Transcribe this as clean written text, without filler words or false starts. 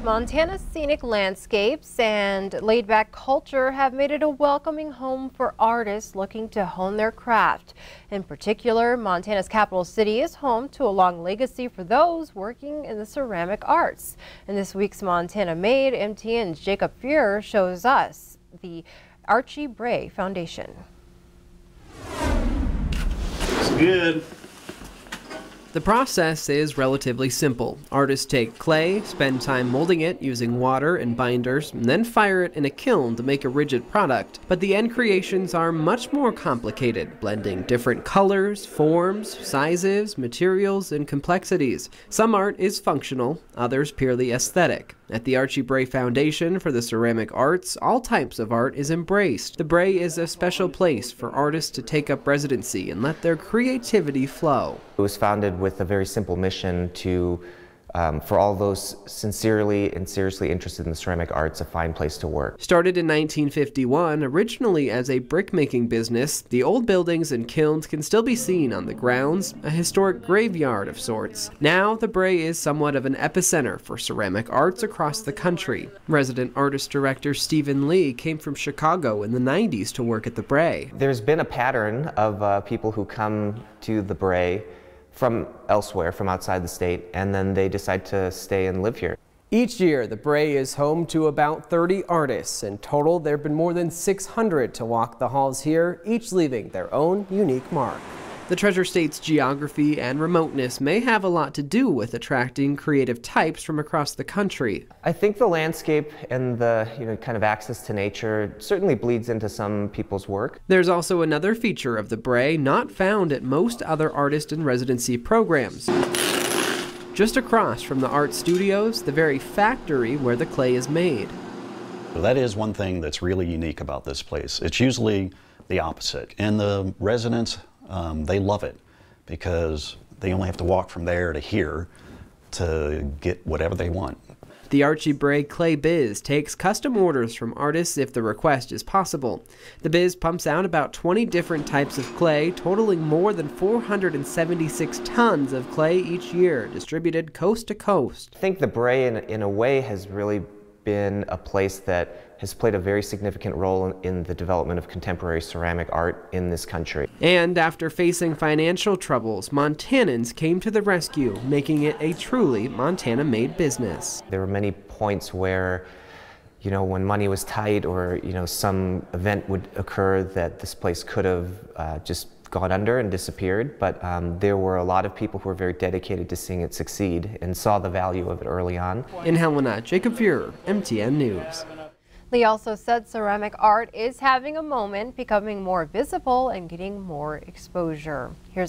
Montana's scenic landscapes and laid-back culture have made it a welcoming home for artists looking to hone their craft. In particular, Montana's capital city is home to a long legacy for those working in the ceramic arts. In this week's Montana Made, MTN's Jacob Fuhrer shows us the Archie Bray Foundation. It's good. The process is relatively simple. Artists take clay, spend time molding it using water and binders, and then fire it in a kiln to make a rigid product. But the end creations are much more complicated, blending different colors, forms, sizes, materials, and complexities. Some art is functional, others purely aesthetic. At the Archie Bray Foundation for the Ceramic Arts, all types of art is embraced. The Bray is a special place for artists to take up residency and let their creativity flow. It was founded with a very simple mission to, for all those sincerely and seriously interested in the ceramic arts, a fine place to work. Started in 1951, originally as a brick-making business, the old buildings and kilns can still be seen on the grounds, a historic graveyard of sorts. Now, the Bray is somewhat of an epicenter for ceramic arts across the country. Resident artist director Stephen Lee came from Chicago in the 90s to work at the Bray. There's been a pattern of people who come to the Bray from elsewhere, from outside the state, and then they decide to stay and live here. Each year, the Bray is home to about 30 artists. In total, there have been more than 600 to walk the halls here, each leaving their own unique mark. The Treasure State's geography and remoteness may have a lot to do with attracting creative types from across the country. I think the landscape and the kind of access to nature certainly bleeds into some people's work. There's also another feature of the Bray not found at most other artist in residency programs. Just across from the art studios, the very factory where the clay is made. That is one thing that's really unique about this place. It's usually the opposite. And the residents, they love it because they only have to walk from there to here to get whatever they want. The Archie Bray Clay Biz takes custom orders from artists if the request is possible. The biz pumps out about 20 different types of clay, totaling more than 476 tons of clay each year, distributed coast to coast. I think the Bray, in a way, has really been a place that has played a very significant role in the development of contemporary ceramic art in this country. And after facing financial troubles, Montanans came to the rescue, making it a truly Montana-made business. There were many points where, when money was tight or, some event would occur that this place could have just gone under and disappeared, but there were a lot of people who were very dedicated to seeing it succeed and saw the value of it early on. In Helena, Jacob Fuhrer, MTN News. Lee also said ceramic art is having a moment, becoming more visible and getting more exposure. Here's